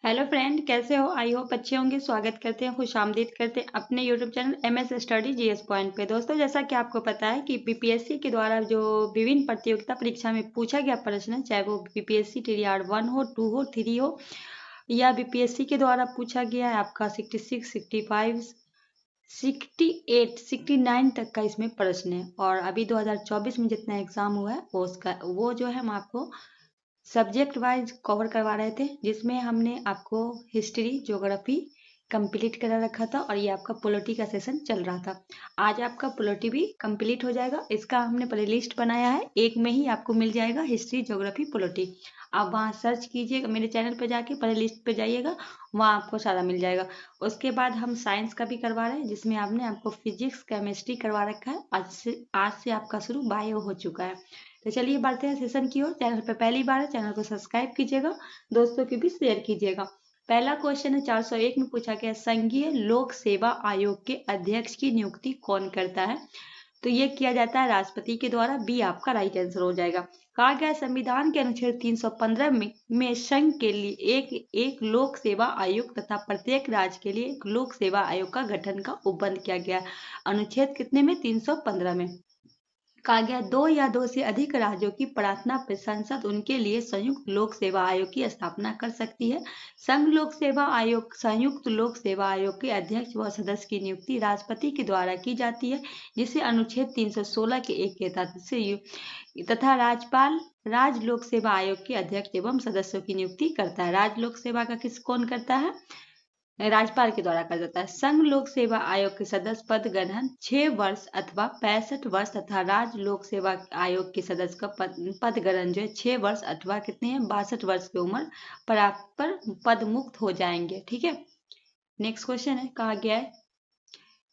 Hello friend, कैसे हो? I hope अच्छे होंगे। स्वागत करते हैं, खुशामदीद करते हैं अपने YouTube channel MS study GS point पे। दोस्तों, जैसा कि आपको पता है कि बीपीएससी के द्वारा जो विभिन्न प्रतियोगिता परीक्षा में पूछा गया प्रश्न है, चाहे वो बीपीएससी टीआर 1 हो, 2 हो, 3 हो, या बीपीएससी के द्वारा पूछा गया है आपका 66, 65, 68, 69 तक का इसमें प्रश्न है। और अभी 2024 में जितना एग्जाम हुआ है वो जो है हम आपको सब्जेक्ट वाइज कवर करवा रहे थे, जिसमें हमने आपको हिस्ट्री, ज्योग्राफी कंप्लीट करा रखा था और ये आपका पॉलिटी का सेशन चल रहा था। आज आपका पॉलिटी भी कंप्लीट हो जाएगा। इसका हमने प्ले लिस्ट बनाया है, एक में ही आपको मिल जाएगा हिस्ट्री, ज्योग्राफी, पॉलिटी। आप वहाँ सर्च कीजिएगा, मेरे चैनल पर जाके प्ले लिस्ट पे जाइएगा, वहाँ आपको सारा मिल जाएगा। उसके बाद हम साइंस का भी करवा रहे हैं, जिसमें हमने आपको फिजिक्स, केमिस्ट्री करवा रखा है। आज से आपका शुरू बायो हो चुका है। तो चलिए बढ़ते हैं सेशन की ओर। चैनल पर पहली बार है, चैनल को सब्सक्राइब कीजिएगा, दोस्तों के भी शेयर कीजिएगा। पहला क्वेश्चन है 401 में पूछा गया, संघीय लोक सेवा आयोग के अध्यक्ष की नियुक्ति कौन करता है? तो ये किया जाता है राष्ट्रपति के द्वारा। बी आपका राइट आंसर हो जाएगा। कहा गया संविधान के अनुच्छेद 315 में संघ के लिए एक लोक सेवा आयोग तथा प्रत्येक राज्य के लिए एक लोक सेवा आयोग का गठन का उपबंध किया गया। अनुच्छेद कितने में? 315 में। कहा गया 2 या 2 से अधिक राज्यों की प्रार्थना पर संसद उनके लिए संयुक्त लोक सेवा आयोग की स्थापना कर सकती है। संघ लोक सेवा आयोग संयुक्त लोक सेवा आयोग के अध्यक्ष व सदस्य की नियुक्ति राष्ट्रपति के द्वारा की जाती है, जिसे अनुच्छेद 316 के एक के तहत से तथा राज्यपाल राज्य लोक सेवा आयोग के अध्यक्ष एवं सदस्यों की नियुक्ति करता है। राज्य लोक सेवा का कौन करता है? राज्यपाल के द्वारा कर जाता है। संघ लोक सेवा आयोग के सदस्य पद गठन 6 वर्ष अथवा 65 वर्ष तथा राज्य लोक सेवा आयोग के सदस्य का पद गठन जो है 6 वर्ष अथवा कितने हैं? 62 वर्ष की उम्र पर पद मुक्त हो जाएंगे। ठीक है, नेक्स्ट क्वेश्चन है, कहा गया है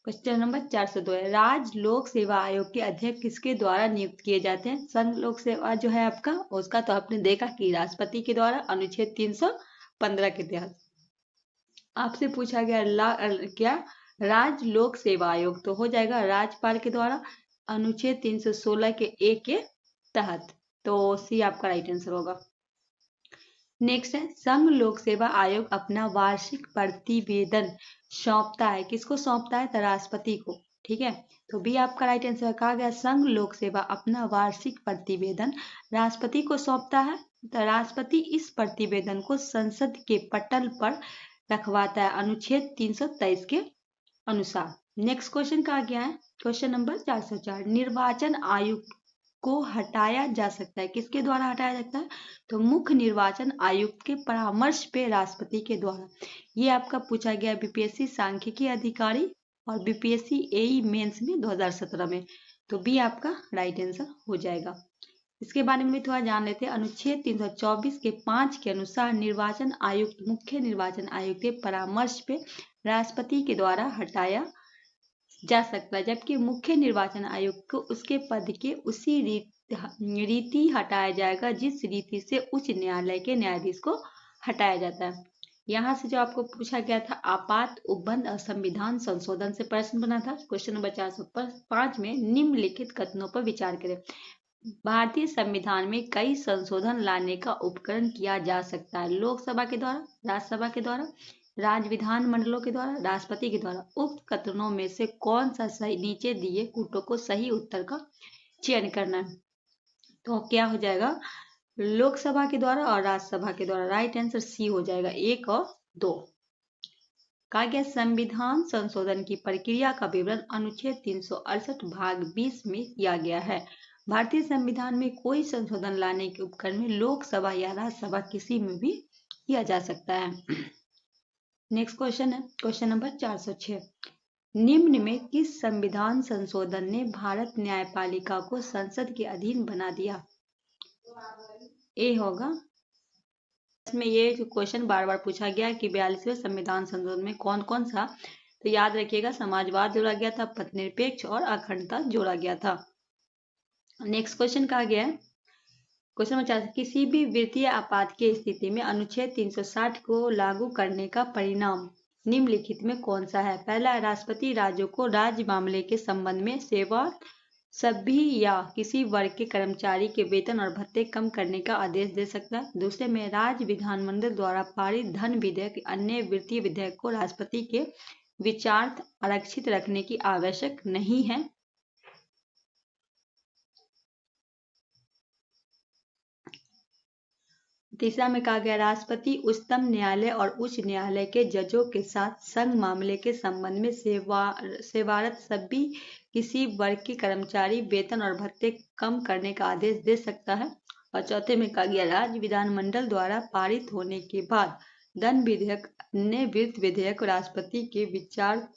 क्वेश्चन नंबर 402 है, राज्य लोक सेवा आयोग के अध्यक्ष किसके द्वारा नियुक्त किए जाते हैं? संघ लोक सेवा जो है आपका, उसका तो आपने देखा कि राष्ट्रपति के द्वारा अनुच्छेद 315 के तहत। आपसे पूछा गया क्या राज्य लोक सेवा आयोग, तो हो जाएगा राज्यपाल के द्वारा अनुच्छेद 316 के एक के तहत। तो सी आपका राइट आंसर होगा। नेक्स्ट है, संघ लोक सेवा आयोग अपना वार्षिक प्रतिवेदन सौंपता है, किसको सौंपता है? तो राष्ट्रपति को। ठीक है, तो बी आपका राइट आंसर। कहा गया संघ लोक सेवा अपना वार्षिक प्रतिवेदन राष्ट्रपति को सौंपता है। तो राष्ट्रपति इस प्रतिवेदन को संसद के पटल पर रखवाता है अनुच्छेद 323 के अनुसार। नेक्स्ट क्वेश्चन कहा गया है क्वेश्चन नंबर 404, निर्वाचन आयुक्त को हटाया जा सकता है, किसके द्वारा हटाया जाता है? तो मुख्य निर्वाचन आयुक्त के परामर्श पे राष्ट्रपति के द्वारा। ये आपका पूछा गया बीपीएससी सांख्यिकी अधिकारी और बीपीएससी एई मेंस में 2017 में। तो बी आपका राइट आंसर हो जाएगा। इसके बारे में थोड़ा जान लेते हैं। अनुच्छेद 324 के 5 के अनुसार निर्वाचन आयुक्त मुख्य निर्वाचन आयुक्त के परामर्श पे राष्ट्रपति के द्वारा हटाया जा सकता है, जबकि मुख्य निर्वाचन आयुक्त को उसके पद के उसी रीति हटाया जाएगा जिस रीति से उच्च न्यायालय के न्यायाधीश को हटाया जाता है। यहाँ से जो आपको पूछा गया था आपात उपबंध और संविधान संशोधन से प्रश्न बना था। क्वेश्चन नंबर 405 में निम्नलिखित कथनों पर विचार करें। भारतीय संविधान में कई संशोधन लाने का उपकरण किया जा सकता है, लोकसभा के द्वारा, राज्यसभा के द्वारा, राज्य विधान मंडलों के द्वारा, राष्ट्रपति के द्वारा। उक्त कथनों में से कौन सा सही, नीचे दिए कूटों को सही उत्तर का चयन करना है। तो क्या हो जाएगा? लोकसभा के द्वारा और राज्यसभा के द्वारा। राइट आंसर सी हो जाएगा, 1 और 2। कहा गया संविधान संशोधन की प्रक्रिया का विवरण अनुच्छेद 368 भाग 20 में किया गया है। भारतीय संविधान में कोई संशोधन लाने के उपकरण में लोकसभा या राज्यसभा किसी में भी किया जा सकता है। नेक्स्ट क्वेश्चन है क्वेश्चन नंबर 406, निम्न में किस संविधान संशोधन ने भारत न्यायपालिका को संसद के अधीन बना दिया? ए होगा। इसमें ये जो क्वेश्चन बार बार पूछा गया कि 42वें संविधान संशोधन में कौन कौन सा, तो याद रखिएगा समाजवाद जोड़ा गया था, पथनिरपेक्ष और अखंडता जोड़ा गया था। नेक्स्ट क्वेश्चन कहा गया है क्वेश्चन नंबर 4, किसी भी वित्तीय आपात की स्थिति में अनुच्छेद 360 को लागू करने का परिणाम निम्नलिखित में कौन सा है? पहला, राष्ट्रपति राज्यों को राज्य मामले के संबंध में सेवा सभी या किसी वर्ग के कर्मचारी के वेतन और भत्ते कम करने का आदेश दे सकता है। दूसरे में राज्य विधानमंडल द्वारा पारित धन विधेयक अन्य वित्तीय विधेयक को राष्ट्रपति के विचारार्थ आरक्षित रखने की आवश्यक नहीं है। तीसरा में कहा गया राष्ट्रपति उच्चतम न्यायालय और उच्च न्यायालय के जजों के साथ संघ मामले के संबंध में सेवारत सभी किसी वर्ग के कर्मचारी वेतन और भत्ते कम करने का आदेश दे सकता है। और चौथे में कहा गया राज्य विधानमंडल द्वारा पारित होने के बाद धन विधेयक अन्य वित्त विधेयक राष्ट्रपति के विचार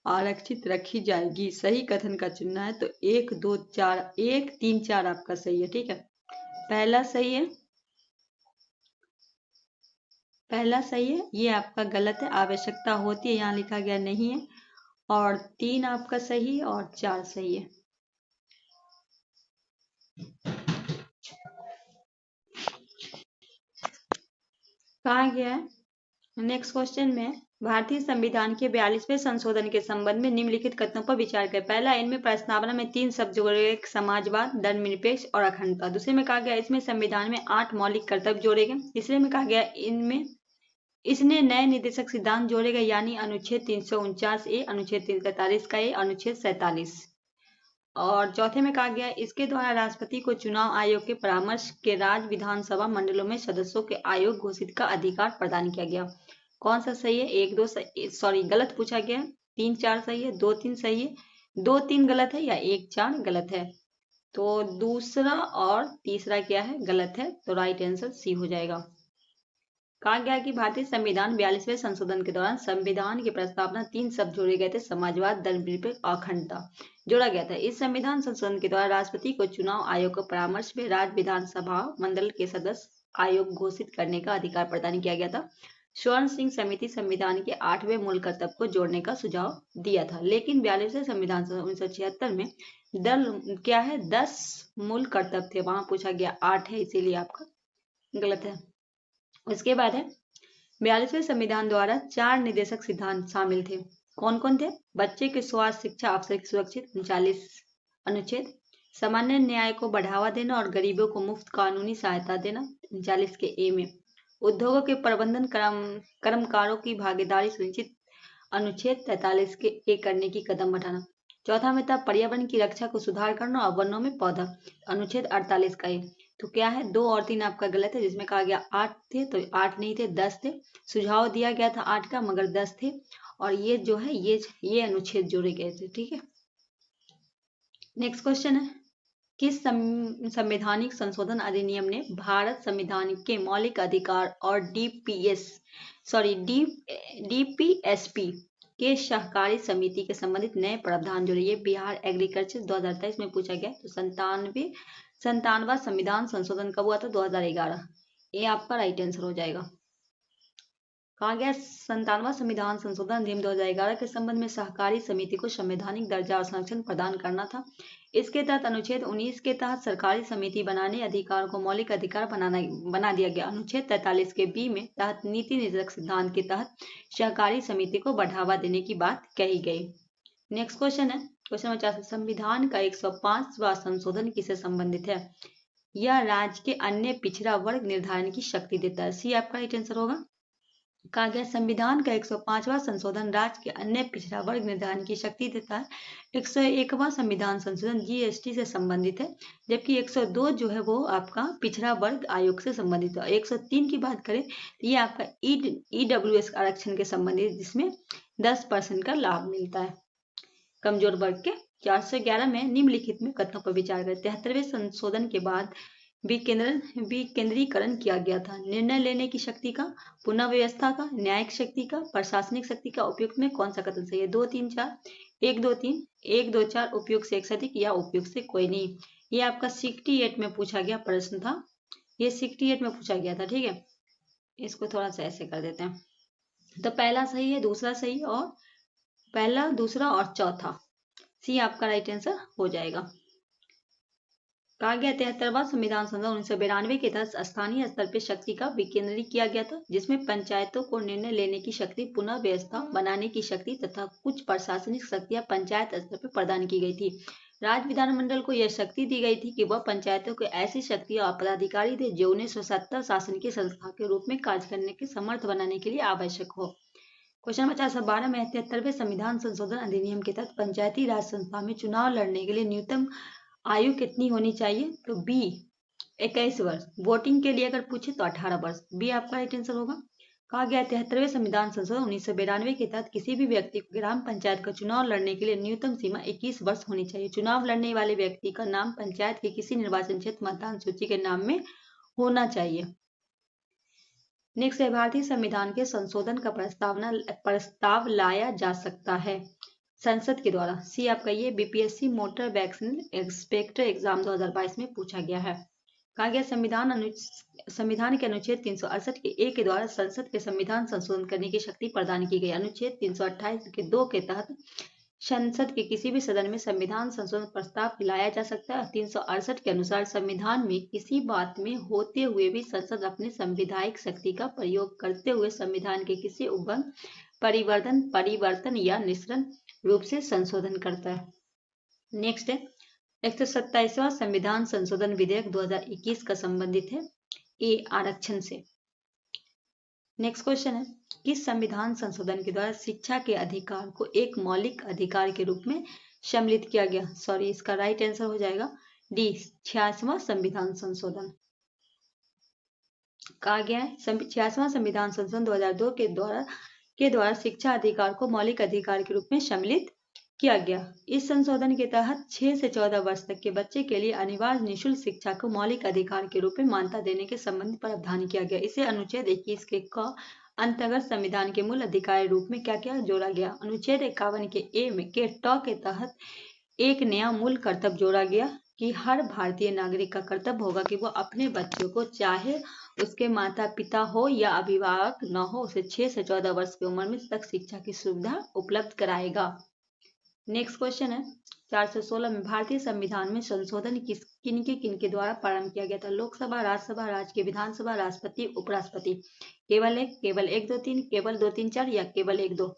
आरक्षित रखी जाएगी। सही कथन का चुनना है तो 1 2 4 1 3 4 आपका सही है। ठीक है, पहला सही है, पहला सही है, ये आपका गलत है, आवश्यकता होती है यहाँ लिखा गया नहीं है। और 3 आपका सही है और 4 सही है। कहा गया है नेक्स्ट क्वेश्चन में भारतीय संविधान के 42वें संशोधन के संबंध में निम्नलिखित कथनों पर विचार करें। पहला, इनमें प्रस्तावना में 3 शब्द जोड़े गए, समाजवाद, धर्मनिरपेक्ष और अखंडता। दूसरे में कहा गया इसमें संविधान में 8 मौलिक कर्तव्य जोड़े गए। तीसरे में कहा गया इनमें इसने नए निर्देशक सिद्धांत जोड़े गए, यानी अनुच्छेद 349A, अनुच्छेद 343 का ए, अनुच्छेद 47। और चौथे में कहा गया इसके द्वारा राष्ट्रपति को चुनाव आयोग के परामर्श के राज्य विधानसभा मंडलों में सदस्यों के आयोग घोषित का अधिकार प्रदान किया गया। कौन सा सही है? 1 2 सॉरी गलत पूछा गया है। 3 4 सही है, 2 3 सही है, 2 3 गलत है या 1 4 गलत है। तो दूसरा और तीसरा क्या है? गलत है। तो राइट आंसर सी हो जाएगा। कहा गया कि भारतीय संविधान 42वें संशोधन के दौरान संविधान की प्रस्तावना 3 शब्द जोड़े गए थे, समाजवाद, धर्मनिरपेक्ष, अखंडता जोड़ा गया था। इस संविधान संशोधन के द्वारा राष्ट्रपति को चुनाव आयोग के परामर्श में राज्य विधानसभा मंडल के सदस्य आयोग घोषित करने का अधिकार प्रदान किया गया था। स्वर्ण सिंह समिति संविधान के 8वें मूल कर्तव्य को जोड़ने का सुझाव दिया था, लेकिन 42वें संविधान 1976 में क्या है 10 मूल कर्तव्य थे, वहां पूछा गया 8 है, इसीलिए आपका गलत है। उसके बाद है 42वें संविधान द्वारा 4 निर्देशक सिद्धांत शामिल थे। कौन कौन थे? बच्चे के स्वास्थ्य, शिक्षा, अवसर की सुरक्षित 39 अनुच्छेद, सामान्य न्याय को बढ़ावा देना और गरीबों को मुफ्त कानूनी सहायता देना 39 के ए में, उद्योगों के प्रबंधन कर्मकारों की भागीदारी सुनिश्चित अनुच्छेद 43 के ए करने की कदम उठाना। चौथा में था पर्यावरण की रक्षा को सुधार करना और वनों में पौधा, अनुच्छेद 48 का ए। तो क्या है 2 और 3 आपका गलत है, जिसमें कहा गया 8 थे, तो 8 नहीं थे, 10 थे। सुझाव दिया गया था 8 का, मगर 10 थे। और ये जो है ये अनुच्छेद जोड़े गए थे। ठीक है, नेक्स्ट क्वेश्चन है किस संवैधानिक संशोधन अधिनियम ने भारत संविधान के मौलिक अधिकार और डीपीएसपी के सहकारी समिति के संबंधित नए प्रावधान जोड़े? ये बिहार एग्रीकल्चर 2023 में पूछा गया। तो 97वां संविधान संशोधन कब हुआ था? 2011। ये आपका राइट आंसर हो जाएगा। कहा गया 97वां संविधान संशोधन अधिनियम 2011 के संबंध में सहकारी समिति को संवैधानिक दर्जा और संरक्षण प्रदान करना था। इसके तहत अनुच्छेद 19 के तहत सरकारी समिति बनाने अधिकार को मौलिक अधिकार बना दिया गया। अनुच्छेद 43 के बी में तहत नीति निर्देशक सिद्धांत के तहत सहकारी समिति को बढ़ावा देने की बात कही गई। नेक्स्ट क्वेश्चन है क्वेश्चन 50, संविधान का 105वां संशोधन किससे संबंधित है? यह राज्य के अन्य पिछड़ा वर्ग निर्धारण की शक्ति देता है। सी आपका राइट आंसर होगा। कहा गया संविधान का 105वां संशोधन राज्य के अन्य पिछड़ा वर्ग निर्धारण की शक्ति देता है। 101वां संविधान संशोधन जीएसटी से संबंधित है, जबकि 102 जो है वो आपका पिछड़ा वर्ग आयोग से संबंधित है। 103 की बात करें तो ये आपका ईडब्ल्यूएस आरक्षण के संबंधित, जिसमें 10% का लाभ मिलता है कमजोर वर्ग के। 411 में निम्नलिखित में कथनों पर विचार करें। 73वें संशोधन के बाद विकेंद्रीकरण किया गया था। निर्णय लेने की शक्ति का, पुनः व्यवस्था का, न्यायिक शक्ति का, प्रशासनिक शक्ति का। उपयुक्त में कौन सा कथन सही है? 2 3 4 1 2 3 1 2 4 उपयुक्त से एक से अधिक या उपयुक्त से कोई नहीं। ये आपका 68 में पूछा गया प्रश्न था, ये 68 में पूछा गया था। ठीक है, इसको थोड़ा सा ऐसे कर देते हैं। तो पहला सही है, दूसरा सही, और पहला, दूसरा और चौथा सी आपका राइट आंसर हो जाएगा। कहा गया 73वां संविधान संशोधन 1992 के तहत स्थानीय स्तर पर शक्ति का विकेंद्रीकरण किया गया था, जिसमें पंचायतों को निर्णय लेने की शक्ति, पुनः व्यवस्था बनाने की शक्ति तथा कुछ प्रशासनिक शक्तियां पंचायत स्तर पर प्रदान की गई थी। राज्य विधानमंडल को यह शक्ति दी गई थी कि वह पंचायतों को ऐसी शक्ति और पदाधिकारी दे जो उन्हें स्वसत्ता शासन की संस्था के रूप में कार्य करने के समर्थ बनाने के लिए आवश्यक हो। क्वेश्चन नंबर 412 में 73वें संविधान संशोधन अधिनियम के तहत पंचायती राज संस्था में चुनाव लड़ने के लिए न्यूनतम आयु कितनी होनी चाहिए? तो बी 21 वर्ष। वोटिंग के लिए अगर पूछे तो 18 वर्ष। बी आपका राइट आंसर होगा। कहा गया 73वें संविधान संशोधन 1992 के तहत किसी भी व्यक्ति को ग्राम पंचायत का चुनाव लड़ने के लिए न्यूनतम सीमा 21 वर्ष होनी चाहिए। चुनाव लड़ने वाले व्यक्ति का नाम पंचायत के किसी निर्वाचन क्षेत्र मतदान सूची के नाम में होना चाहिए। नेक्स्ट है, भारतीय संविधान के संशोधन का प्रस्ताव लाया जा सकता है संसद के द्वारा। सी आपका ये BPSC motor vaccine inspector exam 2022 में पूछा गया है। कहा गया संविधान के अनुच्छेद 368 के ए के द्वारा संसद के संविधान संशोधन करने की शक्ति प्रदान की गई। अनुच्छेद 328 के 2 के तहत संसद के किसी भी सदन में संविधान संशोधन प्रस्ताव लाया जा सकता है। 368 के अनुसार संविधान में किसी बात में होते हुए भी संसद अपने संवैधानिक शक्ति का प्रयोग करते हुए संविधान के किसी उल्लंघन, परिवर्तन या निश्चल रूप से संशोधन करता है। नेक्स्ट है 127वां संविधान संशोधन विधेयक 2021 का संबंधित है ए आरक्षण से। नेक्स्ट क्वेश्चन है, किस संविधान संशोधन के द्वारा शिक्षा के अधिकार को एक मौलिक अधिकार के रूप में सम्मिलित किया गया? सॉरी, इसका राइट आंसर हो जाएगा डी 86वां संविधान संशोधन। कहा गया है 86वां संविधान संशोधन 2002 के द्वारा शिक्षा अधिकार को मौलिक अधिकार के रूप में सम्मिलित किया गया। इस संशोधन के तहत 6 से 14 वर्ष तक के बच्चे के लिए अनिवार्य निःशुल्क शिक्षा को मौलिक अधिकार के रूप में मान्यता देने के संबंध पर प्रावधान किया गया। इसे अनुच्छेद 21 के क अंतर्गत संविधान के मूल अधिकार रूप में क्या क्या जोड़ा गया? अनुच्छेद 51 के ए में के ट के तहत एक नया मूल कर्तव्य जोड़ा गया कि हर भारतीय नागरिक का कर्तव्य होगा कि वह अपने बच्चों को, चाहे उसके माता पिता हो या अभिभावक न हो, उसे 6 से 14 वर्ष की उम्र में तक शिक्षा की सुविधा उपलब्ध कराएगा। नेक्स्ट क्वेश्चन है 416 में भारतीय संविधान में संशोधन किन के द्वारा प्रारंभ किया गया था? लोकसभा, राज्यसभा, राज्य की विधानसभा, राष्ट्रपति, उपराष्ट्रपति। केवल 1, 2, 3, केवल 2, 3, 4 या केवल 1, 2?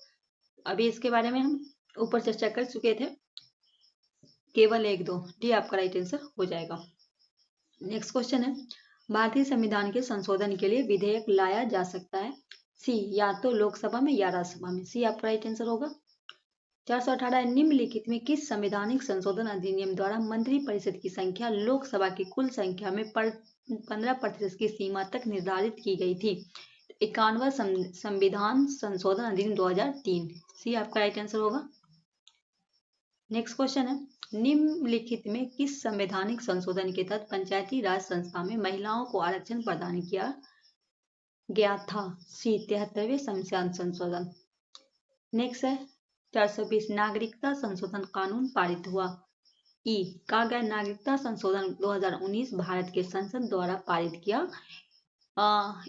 अभी इसके बारे में हम ऊपर चर्चा कर चुके थे। केवल 1, 2 डी आपका राइट आंसर हो जाएगा। नेक्स्ट क्वेश्चन है, भारतीय संविधान के संशोधन के लिए विधेयक लाया जा सकता है? सी या तो लोकसभा में या राज्यसभा में। सी आपका राइट आंसर होगा। 418 निम्नलिखित में किस संवैधानिक संशोधन अधिनियम द्वारा मंत्रिपरिषद की संख्या लोकसभा की कुल संख्या में 15% की सीमा तक निर्धारित की गई थी? 51वां संविधान संशोधन अधिनियम 2003। सी आपका राइट आंसर होगा। नेक्स्ट क्वेश्चन है, निम्नलिखित में किस संवैधानिक संशोधन के तहत पंचायती राज संस्था में महिलाओं को आरक्षण प्रदान किया गया था? सी 73वें संविधान संशोधन। नेक्स्ट है 420 नागरिकता संशोधन कानून पारित हुआ। ई कहा गया नागरिकता संशोधन 2019 भारत के संसद द्वारा पारित किया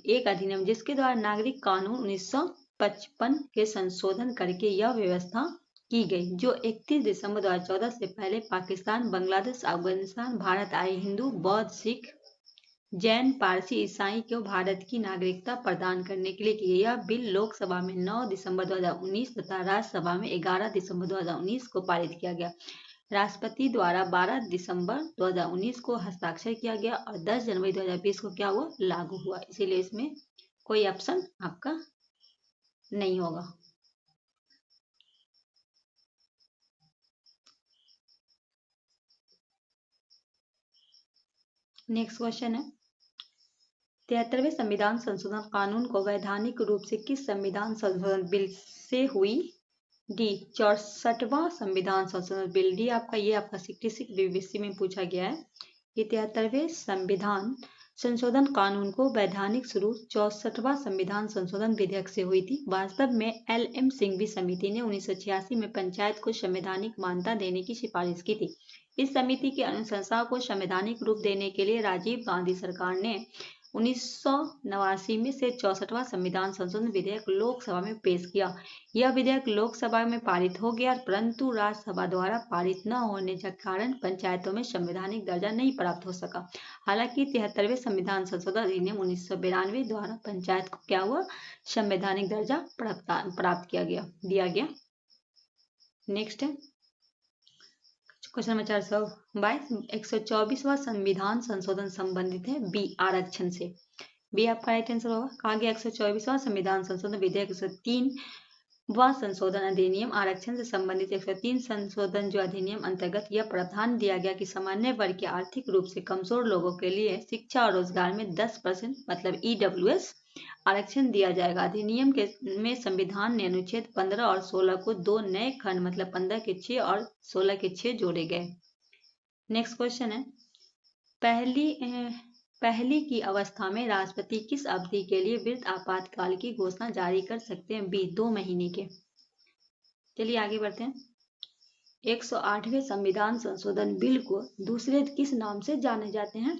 एक अधिनियम जिसके द्वारा नागरिक कानून 1955 के संशोधन करके यह व्यवस्था की गई जो 31 दिसंबर 2014 से पहले पाकिस्तान, बांग्लादेश, अफगानिस्तान, भारत आए हिंदू, बौद्ध, सिख, जैन, पारसी, ईसाई को भारत की नागरिकता प्रदान करने के लिए की गई। यह बिल लोकसभा में 9 दिसंबर 2019 तथा राज्यसभा में 11 दिसंबर 2019 को पारित किया गया। राष्ट्रपति द्वारा 12 दिसंबर 2019 को हस्ताक्षर किया गया और 10 जनवरी 2020 को क्या हुआ? लागू हुआ। इसीलिए इसमें कोई ऑप्शन आपका नहीं होगा। नेक्स्ट क्वेश्चन है 73वें संविधान संशोधन कानून को वैधानिक रूप से किस संविधान संशोधन बिल से हुई? डी 64वां संविधान संशोधन बिल। डी आपका ये आपका 66 बीबीसी में पूछा गया है कि 73वें संविधान संशोधन कानून को वैधानिक शुरू 64वां संविधान संशोधन विधेयक से हुई थी। वास्तव में LM सिंघवी समिति ने 1986 में पंचायत को संवैधानिक मान्यता देने की सिफारिश की थी। इस समिति की अनुशंसा को संवैधानिक रूप देने के लिए राजीव गांधी सरकार ने 1989 में से 64वां संविधान संशोधन विधेयक लोकसभा में पेश किया। यह विधेयक लोकसभा में पारित हो गया, परंतु राज्यसभा द्वारा पारित न होने के कारण पंचायतों में संवैधानिक दर्जा नहीं प्राप्त हो सका। हालांकि 73वें संविधान संशोधन अधिनियम 1992 द्वारा पंचायत को क्या हुआ? संवैधानिक दर्जा प्राप्त दिया गया। नेक्स्ट है क्वेश्चन नंबर 422, 124वां संविधान संशोधन संबंधित है बी आरक्षण से। बी आपका राइट आंसर होगा। कहा गया 124वां संविधान संशोधन विधेयक 103वां संशोधन अधिनियम आरक्षण से संबंधित 103 संशोधन जो अधिनियम अंतर्गत यह प्रावधान दिया गया कि सामान्य वर्ग के आर्थिक रूप से कमजोर लोगों के लिए शिक्षा और रोजगार में 10% मतलब EWS आरक्षण दिया जाएगा। अधिनियम के में संविधान ने अनुच्छेद 15 और 16 को दो नए खंड मतलब 15 के 6 और 16 के 6 जोड़े गए। नेक्स्ट क्वेश्चन है, पहली की अवस्था में राष्ट्रपति किस अवधि के लिए वृत्त आपातकाल की घोषणा जारी कर सकते हैं? बी 2 महीने के। चलिए आगे बढ़ते हैं। 108वें संविधान संशोधन बिल को दूसरे किस नाम से जाने जाते हैं?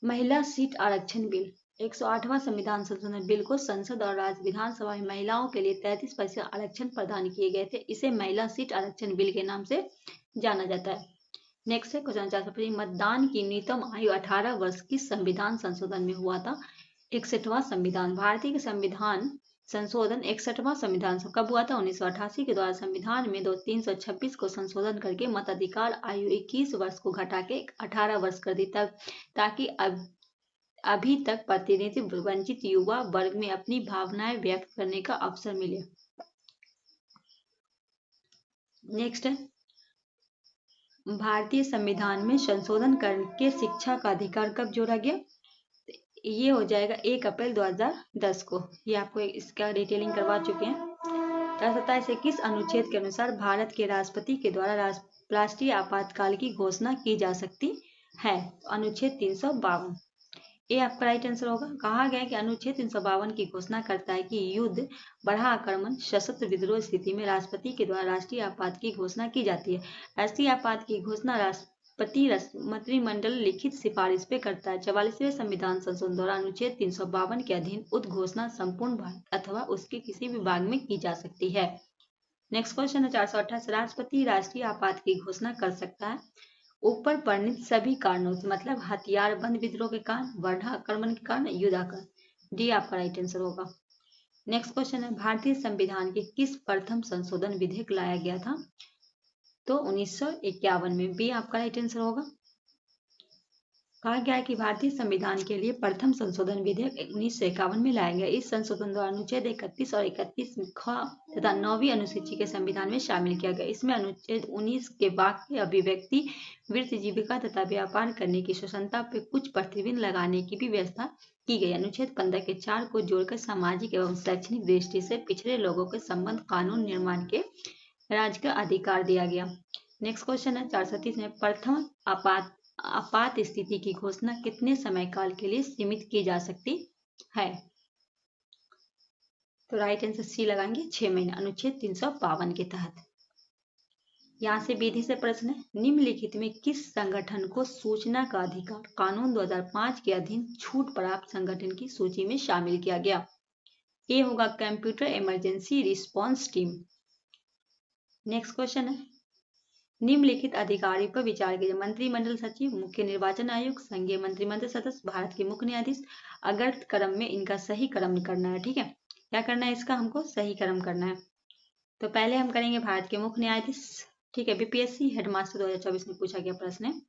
महिला सीट आरक्षण बिल। 108वां संविधान संशोधन बिल को संसद और राज्य विधानसभा में महिलाओं के लिए 33% आरक्षण प्रदान किए गए थे। इसे महिला सीट आरक्षण बिल के नाम से जाना जाता है। नेक्स्ट है क्वेश्चन 425, मतदान की न्यूनतम आयु 18 वर्ष किस संविधान संशोधन में हुआ था? 61वां संविधान। भारतीय संविधान संशोधन 61वां संविधान कब हुआ था? 1988 के द्वारा संविधान में 326 को संशोधन करके मताधिकार आयु 21 वर्ष को घटा के 18 वर्ष कर दी, तब ताकि अभी तक प्रतिनिधि वंचित युवा वर्ग में अपनी भावनाएं व्यक्त करने का अवसर मिले। नेक्स्ट है, भारतीय संविधान में संशोधन करके शिक्षा का अधिकार कब जोड़ा गया? ये हो जाएगा 1 अप्रैल 2010 को। ये आपको इसका डिटेलिंग करवा चुके हैं। 427 किस अनुच्छेद के अनुसार भारत के राष्ट्रपति के द्वारा राष्ट्रीय आपातकाल की घोषणा की जा सकती है? अनुच्छेद 352। ये आपका राइट आंसर होगा। कहा गया कि अनुच्छेद 352 की घोषणा करता है कि युद्ध, बढ़ा आक्रमण, सशस्त्र विद्रोह स्थिति में राष्ट्रपति के द्वारा राष्ट्रीय आपात की घोषणा की जाती है। राष्ट्रीय आपात की घोषणा राष्ट्रपति मंत्रिमंडल लिखित सिफारिश पे करता है। 44वें संविधान संशोधन द्वारा अनुच्छेद 352 के अधीन उद्घोषणा संपूर्ण भारत अथवा उसके किसी भी भाग में की जा सकती है। नेक्स्ट क्वेश्चन है 428, राष्ट्रपति राष्ट्रीय आपात की घोषणा कर सकता है ऊपर वर्णित सभी कारणों से, मतलब हथियार बंद विद्रोह के कारण, बढ़ा आक्रमण के कारण, युद्धाकर। डी आपका राइट आंसर होगा। नेक्स्ट क्वेश्चन है, भारतीय संविधान के किस प्रथम संशोधन विधेयक लाया गया था? तो 1951 में। बी आपका राइट आंसर होगा। कहा गया है कि भारतीय संविधान के लिए प्रथम संशोधन विधेयक 1951 में लाया गया। इस संशोधन द्वारा अनुच्छेद 31 और 31 ख तथा 9वीं अनुसूची के संविधान में शामिल किया गया। इसमें अनुच्छेद 19 के वाक्य अभिव्यक्ति, वृत्ति, जीविका तथा व्यापार करने की स्वतंत्रता पर कुछ प्रतिबंध लगाने की भी व्यवस्था की गई। अनुच्छेद 15 के 4 को जोड़कर सामाजिक एवं शैक्षणिक दृष्टि से पिछड़े लोगों के संबंध कानून निर्माण के राज्य का अधिकार दिया गया। नेक्स्ट क्वेश्चन है 437 में, प्रथम आपात स्थिति की घोषणा कितने समय काल के लिए सीमित की जा सकती है? तो राइट आंसर सी लगाएंगे, 6 महीने, अनुच्छेद 352 के तहत। यहाँ से विधि से प्रश्न है, निम्नलिखित में किस संगठन को सूचना का अधिकार कानून 2005 के अधीन छूट प्राप्त संगठन की सूची में शामिल किया गया? ए होगा computer emergency response team. Next question है, निम्नलिखित अधिकारी पर विचार कीजिए। मंत्रिमंडल सचिव, मुख्य निर्वाचन आयुक्त, संघीय मंत्रिमंडल सदस्य, भारत के मुख्य न्यायाधीश। अगर क्रम में इनका सही क्रम करना है, ठीक है। क्या करना है इसका? हमको सही क्रम करना है। तो पहले हम करेंगे भारत के मुख्य न्यायाधीश, ठीक है, बीपीएससी हेडमास्टर 2024 में पूछा गया प्रश्न है।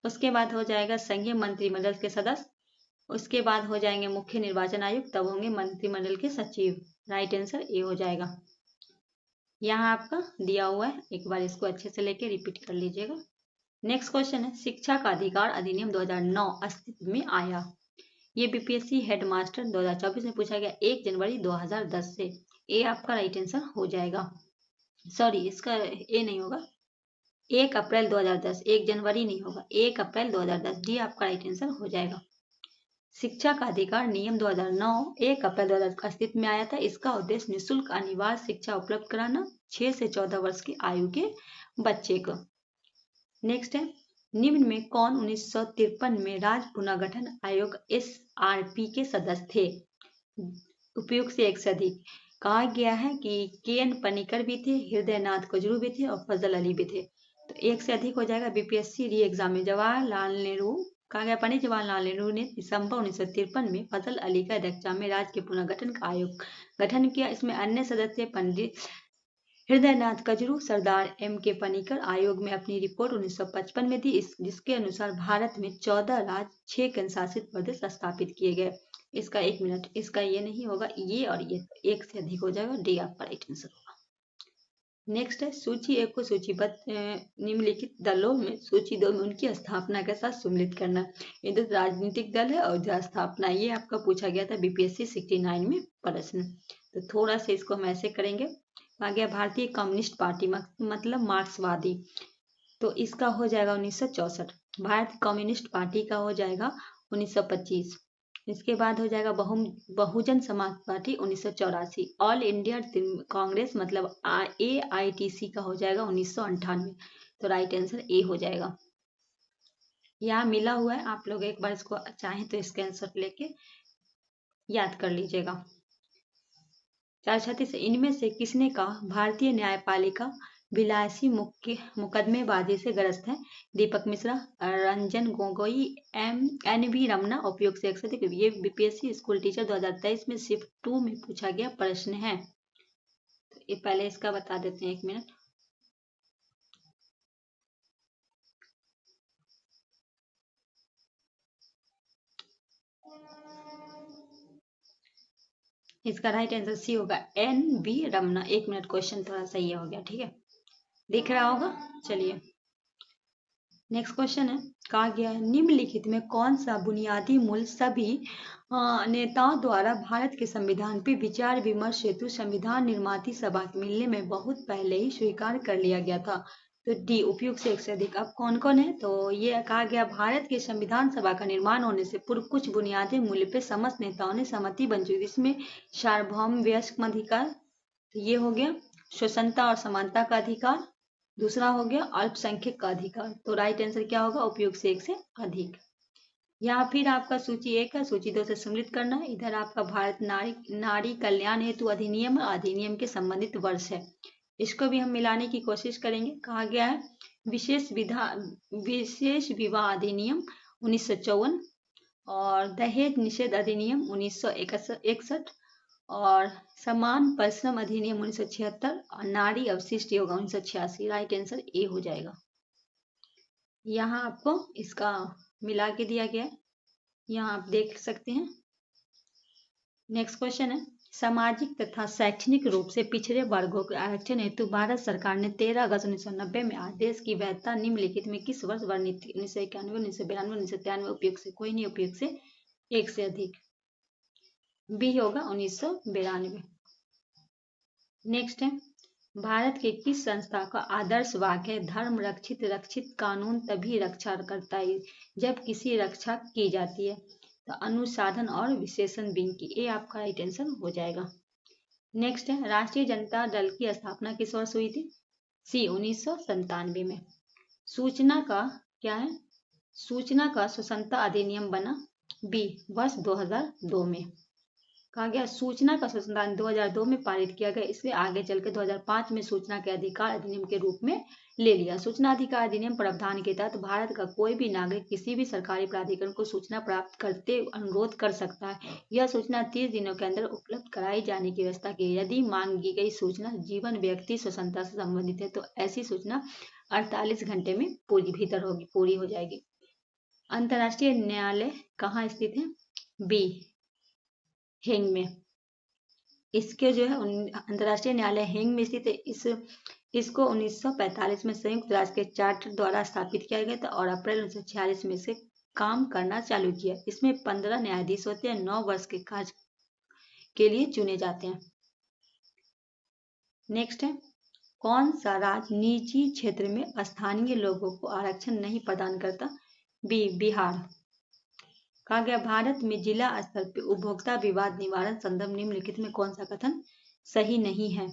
उसके बाद हो जाएगा संघीय मंत्रिमंडल के सदस्य, उसके बाद हो जाएंगे मुख्य निर्वाचन आयुक्त, तब होंगे मंत्रिमंडल के सचिव। राइट आंसर ए हो जाएगा। यहाँ आपका दिया हुआ है, एक बार इसको अच्छे से लेके रिपीट कर लीजिएगा। नेक्स्ट क्वेश्चन है, शिक्षा का अधिकार अधिनियम 2009 अस्तित्व में आया? ये बीपीएससी हेडमास्टर 2024 में पूछा गया 1 जनवरी 2010 से। ए आपका राइट आंसर हो जाएगा। सॉरी, इसका ए नहीं होगा, 1 अप्रैल 2010, 1 जनवरी नहीं होगा, 1 अप्रैल 2010। डी आपका राइट आंसर हो जाएगा। शिक्षा का अधिकार नियम 2009 1 अप्रैल 2010 अस्तित्व में आया था। इसका उद्देश्य निःशुल्क अनिवार्य शिक्षा उपलब्ध कराना 6 से 14 वर्ष की आयु के बच्चे को। नेक्स्ट है, निम्न में कौन 1953 में राज्य पुनर्गठन आयोग SRP के सदस्य थे? उपयुक्त से एक से अधिक। कहा गया है कि KN पनिकर भी थे, हृदयनाथ कजरू भी थे और फजल अली भी थे। तो एक से अधिक हो जाएगा। बीपीएससी री एग्जाम में जवाहरलाल नेहरू, कहा गया पंडित जवाहरलाल नेहरू ने दिसंबर 1953 में फजल अली की अध्यक्षता में राज्य के पुनर्गठन का आयोग गठन किया। इसमें अन्य सदस्य पंडित हृदयनाथ कजरू, सरदार M.K. पनिकर आयोग में अपनी रिपोर्ट 1955 में दी, जिसके अनुसार भारत में 14 राज्य, 6 केंद्रशासित प्रदेश स्थापित किए गए। इसका 1 मिनट, इसका ये नहीं होगा, ये और ये एक से अधिक हो जाएगा, डी आपका राइट आंसर होगा। नेक्स्ट है सूची 1 को सूचीबद्ध निम्नलिखित दलों में सूची 2 में उनकी स्थापना के साथ सम्मिलित करना। इधर राजनीतिक दल है और इधर स्थापना, ये आपका पूछा गया था BPSC 69 में प्रश्न। तो थोड़ा सा इसको हम ऐसे करेंगे। आ गया भारतीय कम्युनिस्ट पार्टी, मतलब मार्क्सवादी, तो इसका हो जाएगा 1964। भारत कम्युनिस्ट पार्टी का हो जाएगा 1925। इसके बाद हो जाएगा Bahujan Samaj party 1984। All India Congress मतलब AITC का हो जाएगा 1998। तो राइट आंसर ए हो जाएगा। यहाँ मिला हुआ है, आप लोग एक बार इसको चाहें तो इसके आंसर लेके याद कर लीजिएगा। 436 इनमें से किसने कहा भारतीय न्यायपालिका विलासी मुकदमेबाजी से ग्रस्त है? दीपक मिश्रा, रंजन गोगोई, NV रमना, उपयोग से 1 ये BPSC स्कूल टीचर 2023 में शिफ्ट 2 में पूछा गया प्रश्न है। तो ये पहले इसका बता देते हैं, 1 मिनट। इसका राइट आंसर सी होगा, NV रमना। 1 मिनट, क्वेश्चन थोड़ा सा ये हो गया, ठीक है, दिख रहा होगा। चलिए नेक्स्ट क्वेश्चन है, कहा गया है निम्नलिखित में कौन सा बुनियादी मूल्य सभी नेताओं द्वारा भारत के संविधान पर विचार विमर्श हेतु संविधान निर्माती सभा के मिलने में बहुत पहले ही स्वीकार कर लिया गया था? तो डी उपयुक्त से 1 से अधिक। अब कौन कौन है? तो ये कहा गया भारत के संविधान सभा का निर्माण होने से पूर्व कुछ बुनियादी मूल्य पे समस्त नेताओं ने सहमति बन चुकी, इसमें सार्वभौम वयस्क अधिकार, ये हो गया स्वतंत्रता और समानता का अधिकार, दूसरा हो गया अल्पसंख्यक का अधिकार। तो राइट आंसर क्या होगा? उपयुक्त से 1 से अधिक। या फिर आपका सूची 1 है, सूची 2 से सम्मिलित करना है। इधर आपका भारत नारी कल्याण हेतु अधिनियम के संबंधित वर्ष है, इसको भी हम मिलाने की कोशिश करेंगे। कहा गया है विशेष विवाह अधिनियम 1954 और दहेज निषेध अधिनियम 1961 और समान परिश्रम अधिनियम 1976 और नारी अवशिष्ट योग 1986। राइट आंसर ए हो जाएगा। यहाँ आपको इसका मिला के दिया गया है, यहाँ आप देख सकते हैं। नेक्स्ट क्वेश्चन है, सामाजिक तथा शैक्षणिक रूप से पिछड़े वर्गों के आरक्षण हेतु भारत सरकार ने 13 अगस्त 1990 में आदेश की वैधता निम्नलिखित में किस वर्ष वर्णित थी? 1991, 1992, 1993। उपयोग से कोई नहीं, उपयोग से 1 से अधिक। बी होगा 1992। नेक्स्ट है, भारत के किस संस्था का आदर्श वाक्य है धर्म रक्षित कानून तभी रक्षा करता है जब किसी रक्षा की जाती है? तो अनुसाधन और विशेषण विंग की, ये आपका राइट आंसर हो जाएगा। नेक्स्ट है, राष्ट्रीय जनता दल की स्थापना किस वर्ष हुई थी? सी 1997 में। सूचना का क्या है? सूचना का स्वतंत्रता अधिनियम बना बी वर्ष 2002 में। कहा गया सूचना का संशोधन 2002 में पारित किया गया, इसलिए आगे चलकर 2005 में सूचना के अधिकार अधिनियम के रूप में ले लिया। सूचना अधिकार अधिनियम प्रावधान के तहत भारत का कोई भी नागरिक किसी भी सरकारी प्राधिकरण को सूचना प्राप्त करते अनुरोध कर सकता है। यह सूचना 30 दिनों के अंदर उपलब्ध कराई जाने की व्यवस्था की। यदि मांगी गई सूचना जीवन व्यक्ति स्वतंत्रता से संबंधित है तो ऐसी सूचना 48 घंटे में पूरी हो जाएगी। अंतर्राष्ट्रीय न्यायालय कहाँ स्थित है? बी हेंग में। इसके जो है अंतर्राष्ट्रीय न्यायालय हेंग में स्थित है। इसको 1945 में संयुक्त राष्ट्र के चार्टर द्वारा स्थापित किया गया था और अप्रैल 1946 में से काम करना चालू किया। इसमें 15 न्यायाधीश होते हैं, 9 वर्ष के कार्य के लिए चुने जाते हैं। नेक्स्ट है, कौन सा राज्य निजी क्षेत्र में स्थानीय लोगों को आरक्षण नहीं प्रदान करता? बी बिहार। कहा गया भारत में जिला स्तर पर उपभोक्ता विवाद निवारण संदर्भ निम्नलिखित में कौन सा कथन सही नहीं है?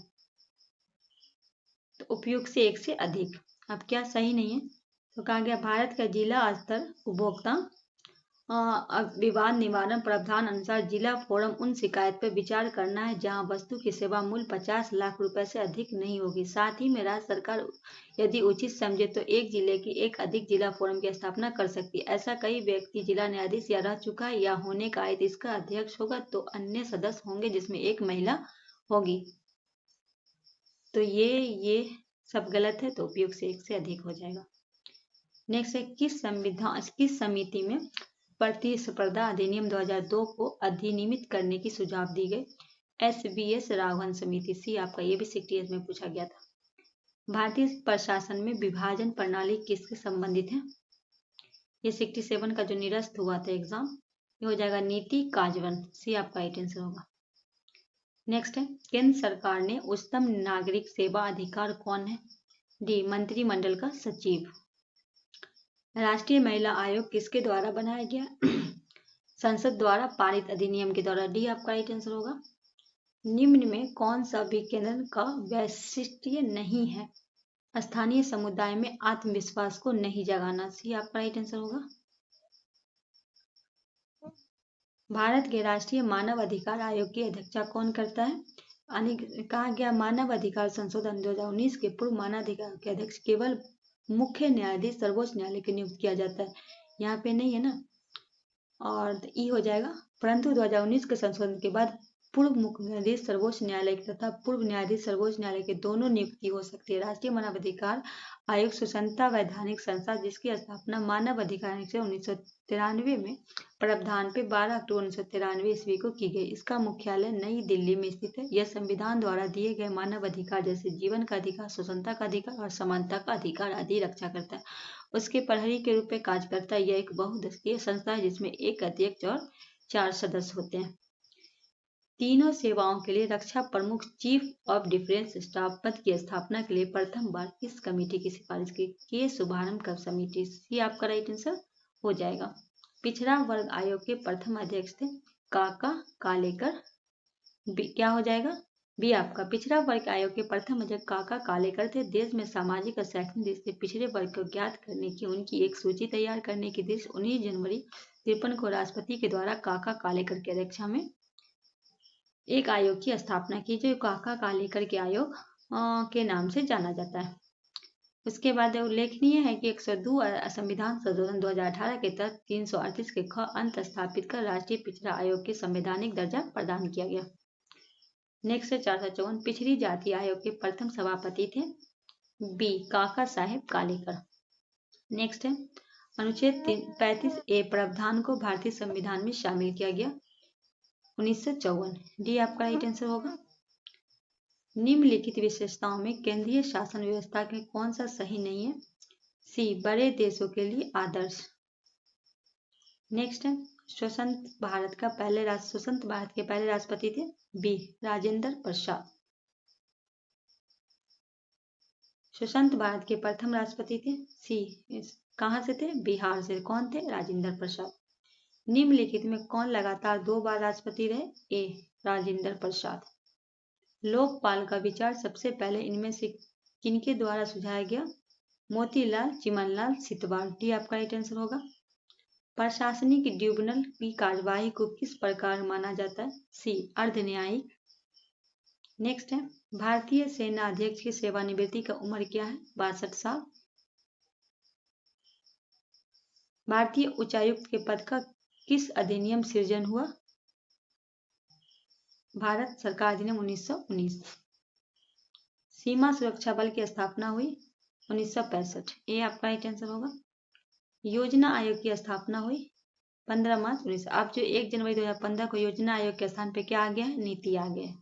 तो उपयुक्त से 1 से अधिक। अब क्या सही नहीं है? तो कहा गया भारत का जिला स्तर उपभोक्ता विवाद निवारण प्रावधान अनुसार जिला फोरम उन शिकायत पर विचार करना है जहां वस्तु की सेवा मूल्य 50 लाख रुपए से अधिक नहीं होगी। साथ ही में राज्य सरकार यदि उचित समझे तो एक जिले की एक अधिक जिला फोरम की स्थापना कर सकती है। ऐसा कई व्यक्ति जिला न्यायाधीश या रह चुका है या होने का है, इसका अध्यक्ष होगा तो अन्य सदस्य होंगे जिसमें एक महिला होगी। तो ये सब गलत है, तो उपयुक्त से एक से अधिक हो जाएगा। नेक्स्ट है, किस समिति में प्रतिस्पर्धा अधिनियम 2002 को अधिनियमित करने की सुझाव दी गई? SBS राघवन समिति। सी आपका, ये भी CTS में पूछा गया था। भारतीय प्रशासन में विभाजन प्रणाली किससे संबंधित है? ये 67 का जो निरस्त हुआ था एग्जाम, ये हो जाएगा नीति काजवन। सी आपका राइट आंसर होगा। नेक्स्ट है, केंद्र सरकार ने उच्चतम नागरिक सेवा अधिकार कौन है? डी मंत्रिमंडल का सचिव। राष्ट्रीय महिला आयोग किसके द्वारा बनाया गया? संसद द्वारा पारित अधिनियम के द्वारा। डी आपका राइट आंसर होगा। निम्न में कौन सा भी केंद्र का वैशिष्ट्य नहीं है? स्थानीय समुदाय में आत्मविश्वास को नहीं जगाना। सी आपका राइट आंसर होगा। भारत के राष्ट्रीय मानव अधिकार आयोग की अध्यक्षता कौन करता है? कहा गया मानव अधिकार संशोधन 2019 के पूर्व मानवाधिकार के अध्यक्ष केवल मुख्य न्यायाधीश सर्वोच्च न्यायालय के नियुक्त किया जाता है। यहाँ पे नहीं है ना, और ई हो जाएगा। परंतु 2019 के संशोधन के बाद पूर्व मुख्य न्यायाधीश सर्वोच्च न्यायालय तथा पूर्व न्यायाधीश सर्वोच्च न्यायालय के दोनों नियुक्ति हो सकती है। राष्ट्रीय मानवाधिकार आयोग स्वतंत्रता वैधानिक संस्था जिसकी स्थापना मानव अधिकार 1993 में प्रावधान पे 12 अक्टूबर 1993 ईस्वी को की गई। इसका मुख्यालय नई दिल्ली में स्थित है। यह संविधान द्वारा दिए गए मानव अधिकार जैसे जीवन का अधिकार, स्वतंत्रता का अधिकार और समानता का अधिकार आदि रक्षा करता है। उसके प्रहरी के रूप में कार्य करता है। यह एक बहुदलीय संस्था है जिसमें एक अध्यक्ष और 4 सदस्य होते हैं। तीनों सेवाओं के लिए रक्षा प्रमुख चीफ ऑफ डिफेंस स्टाफ पद की स्थापना के लिए प्रथम बार इस कमेटी की सिफारिश की। के शुभारंभ कब समिति? ये आपका राइट आंसर हो जाएगा। पिछड़ा वर्ग आयोग के प्रथम अध्यक्ष थे काका कालेकर। क्या हो जाएगा? बी आपका। पिछड़ा वर्ग आयोग के प्रथम अध्यक्ष काका कालेकर थे। देश में सामाजिक और शैक्षणिक दृष्टि से पिछड़े वर्ग को ज्ञात करने की उनकी एक सूची तैयार करने की दृष्टि 19 जनवरी 53 को राष्ट्रपति के द्वारा काका कालेकर की अध्यक्षता में एक आयोग की स्थापना की, जो काका कालेकर के आयोग के नाम से जाना जाता है। उसके बाद उल्लेखनीय है कि 102 संविधान संशोधन 2018 के तहत 338 के ख अंत स्थापित कर राष्ट्रीय पिछड़ा आयोग के संवैधानिक दर्जा प्रदान किया गया। नेक्स्ट है 454। पिछड़ी जाति आयोग के प्रथम सभापति थे बी काका साहेब कालेकर। नेक्स्ट है अनुच्छेद 35A प्रावधान को भारतीय संविधान में शामिल किया गया 1954। डी आपका राइट आंसर होगा। निम्नलिखित विशेषताओं में केंद्रीय शासन व्यवस्था के कौन सा सही नहीं है? सी बड़े देशों के लिए आदर्श। नेक्स्ट है स्वतंत्र भारत के पहले राष्ट्रपति थे बी राजेंद्र प्रसाद। स्वतंत्र भारत के प्रथम राष्ट्रपति थे सी कहाँ से थे? बिहार से। कौन थे? राजेंद्र प्रसाद। निम्नलिखित में कौन लगातार 2 बार राष्ट्रपति रहे? ए राजेंद्र प्रसाद। लोकपाल का विचार सबसे पहले इनमें से किनके द्वारा सुझाया गया? मोतीलाल चिमनलाल सितवाल। डी आपका राइट आंसर होगा। प्रशासनिक ट्रिब्यूनल की कार्यवाही को किस प्रकार माना जाता है? सी अर्ध न्यायिक। नेक्स्ट है भारतीय सेना अध्यक्ष की सेवानिवृत्ति का उम्र क्या है? 62 साल। भारतीय उच्चायुक्त के पद का किस अधिनियम सृजन हुआ? भारत सरकार अधिनियम 1919। सीमा सुरक्षा बल की स्थापना हुई 1965। ये आपका राइट आंसर होगा। योजना आयोग की स्थापना हुई 15 मार्च 19। अब जो 1 जनवरी 2015 को योजना आयोग के स्थान पे क्या आ गया है? नीति आ गया है।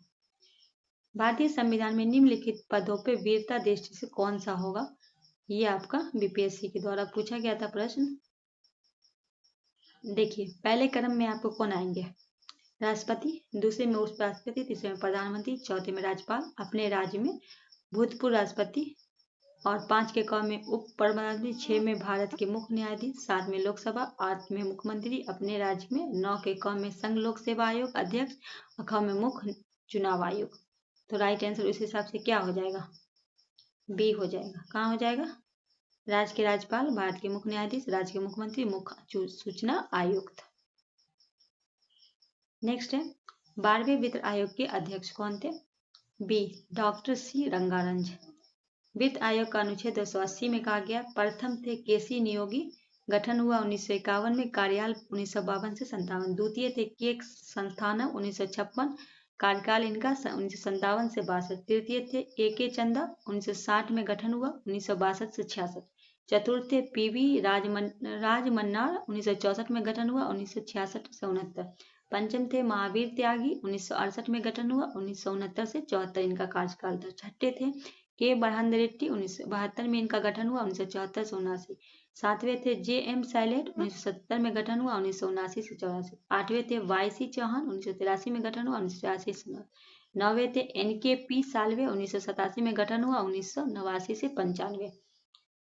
भारतीय संविधान में निम्नलिखित पदों पे वीरता दृष्टि से कौन सा होगा? ये आपका BPSC के द्वारा पूछा गया था प्रश्न। देखिए पहले क्रम में आपको कौन आएंगे? राष्ट्रपति, दूसरे में उपराष्ट्रपति, तीसरे में प्रधानमंत्री, चौथे में राज्यपाल, अपने राज्य में भूतपूर्व राष्ट्रपति, और 5 के क में उप प्रधानमंत्री, 6 में भारत के मुख्य न्यायाधीश, 7 में लोकसभा, 8 में मुख्यमंत्री अपने राज्य में, 9 के क में संघ लोक सेवा आयोग अध्यक्ष और ख में मुख्य चुनाव आयोग। तो राइट आंसर उस हिसाब से क्या हो जाएगा? बी हो जाएगा। कहाँ हो जाएगा? राज्य के राज्यपाल, भारत के मुख्य न्यायाधीश, राज्य के मुख्यमंत्री, मुख्य सूचना आयुक्त। नेक्स्ट है 12वें वित्त आयोग के अध्यक्ष कौन थे? B doctor C Rangarajan. वित्त आयोग का अनुच्छेद 280 में कहा गया प्रथम थे केसी नियोगी, गठन हुआ 1951 में, कार्यकाल 1952 से 57। द्वितीय थे के संस्थानम 1956, कार्यकाल इनका 1957 से 62। तृतीय थे A.K. चंदा, 1960 में गठन हुआ, 1962 से 66। चतुर्थ थे P.V. राजमन्नार, 1964 में गठन हुआ, 1966 से 69। पंचम थे महावीर त्यागी, 1968 में गठन हुआ, 1969 से 74 इनका कार्यकाल था। छठे थे के बढ़ान रेड्डी, 1972 में इनका गठन हुआ, 1974 से 79। सातवें थे J.M. साइलेट, 1970 में गठन हुआ, 1979 से 84। आठवें थे Y.C. चौहान, 1983 में गठन हुआ, 1984 से 9। नौवें थे N.K.P. सालवे, 1987 में गठन हुआ, 1989 से 95।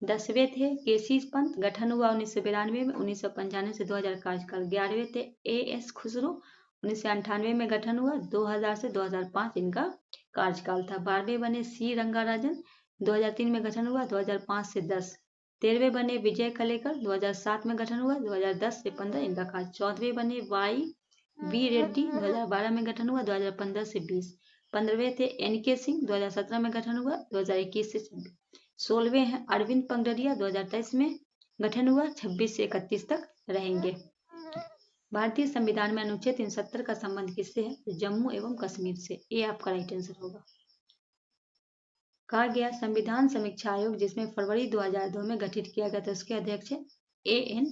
10वें थे केसी पंत, गठन हुआ 1992 में, 1995 से 2000 कार्यकाल। 11वें थे A.S. खुसरो, 1998 में गठन हुआ, 2000 से 2005 इनका कार्यकाल था। 12वें बने C. रंगाराजन, 2003 में गठन हुआ, 2005 से 10। 13वें बने विजय कलेकर, 2007 में गठन हुआ, 2010 से 15 इनका कार्य। 14वें बने Y.V. रेड्डी, 2012 में गठन हुआ, 2015 से 20। 15वें थे N.K. सिंह, 2017 में गठन हुआ, 2021 से 26। 16वें हैं अरविंद पंगडरिया, 2023 में गठन हुआ, 26 से 31 तक रहेंगे। भारतीय संविधान में अनुच्छेद 370 का संबंध किससे है? जम्मू एवं कश्मीर से। ये आपका राइट आंसर होगा। कहा गया संविधान समीक्षा आयोग जिसमें फरवरी 2002 में गठित किया गया था, उसके अध्यक्ष है A.N.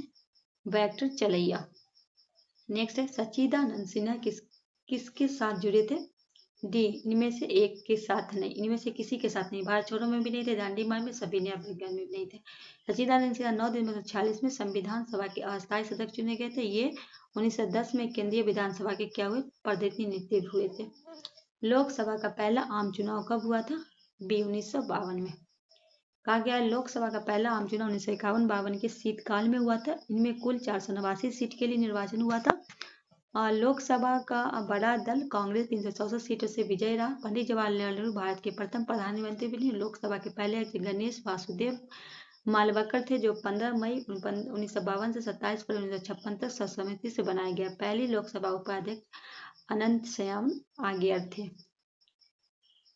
वेंकटचलैया। नेक्स्ट है सच्चिदानंद सिन्हा किसके साथ जुड़े थे? डी, इनमें से एक के साथ नहीं, इनमें से किसी के साथ नहीं। भारत छोड़ो में भी नहीं थे, दांडी मार्च में, सभी न्याय विज्ञान में भी नहीं थे। सच्चिदानंद सिन्हा 9 दिसंबर 1946 में संविधान सभा के अस्थायी सदस्य चुने गए थे। ये 1910 में केंद्रीय विधानसभा के क्या हुए? प्रतिनिधित्व हुए थे। लोकसभा का पहला आम चुनाव कब हुआ था? बी, 1952 में। कहा गया लोकसभा का पहला आम चुनाव 1951-52 के शीतकाल में हुआ था। इनमें कुल 489 सीट के लिए निर्वाचन हुआ था। लोकसभा का बड़ा दल कांग्रेस 364 सीटों से विजयी रहा। पंडित जवाहरलाल नेहरू भारत के प्रथम प्रधानमंत्री बने। लोकसभा के पहले अध्यक्ष गणेश वासुदेव मालवकर थे, जो 15 मई 1952 से 27 फरवरी 1956 तक सर्वसम्मति से बनाया गया। पहली लोकसभा उपाध्यक्ष अनंत श्याम आगियर थे।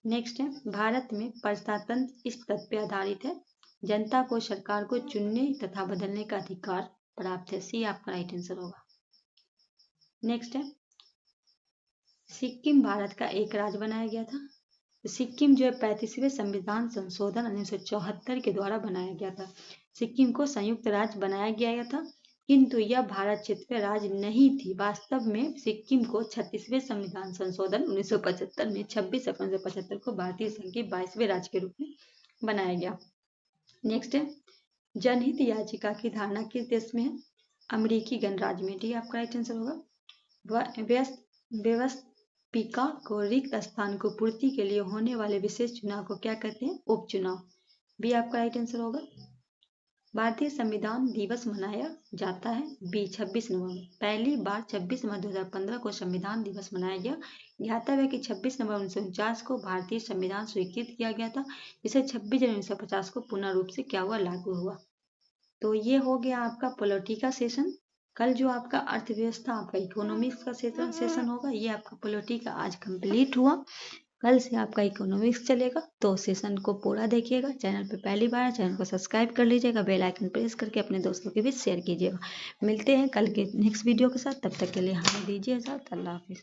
नेक्स्ट है भारत में प्रजातंत्र इस तथ्य पर आधारित है, जनता को सरकार को चुनने तथा बदलने का अधिकार प्राप्त है। सी आपका राइट आंसर होगा। नेक्स्ट है सिक्किम भारत का एक राज्य बनाया गया था। सिक्किम जो है 35वें संविधान संशोधन 1974 के द्वारा बनाया गया था। सिक्किम को संयुक्त राज्य बनाया गया था, किंतु यह भारत क्षेत्र में राज्य नहीं थी। वास्तव में सिक्किम को 36वें संविधान संशोधन 1975 में 26 अप्रैल 1975 को भारतीय संघ के 22वें राज्य के रूप में बनाया गया। नेक्स्ट है जनहित याचिका की धारणा किस देश में है? अमेरिकी गणराज्य में। डी आपका राइट आंसर होगा। व्यवस्थापिका को रिक्त स्थान को पूर्ति के लिए होने वाले विशेष चुनाव को क्या कहते हैं? उपचुनाव। बी आपका राइट आंसर होगा। भारतीय संविधान दिवस मनाया जाता है बी 26 नवंबर। पहली बार 26 नवंबर 2015 को संविधान दिवस मनाया गया। ज्ञातव्य है कि 26 नवंबर 1949 को भारतीय संविधान स्वीकृत किया गया था, जिसे 26 जनवरी 1950 को पूर्ण रूप से क्या हुआ? लागू हुआ। तो ये हो गया आपका पॉलिटिका सेशन। कल जो आपका अर्थव्यवस्था आपका इकोनॉमिक्स का सेशन होगा, ये आपका पॉलिटिका आज कंप्लीट हुआ। कल से आपका इकोनॉमिक्स चलेगा, तो सेशन को पूरा देखिएगा। चैनल पे पहली बार चैनल को सब्सक्राइब कर लीजिएगा, बेल आइकन प्रेस करके अपने दोस्तों के बीच शेयर कीजिएगा। मिलते हैं कल के नेक्स्ट वीडियो के साथ, तब तक के लिए हमें दीजिए इजाज़त। अल्लाह हाफिज़।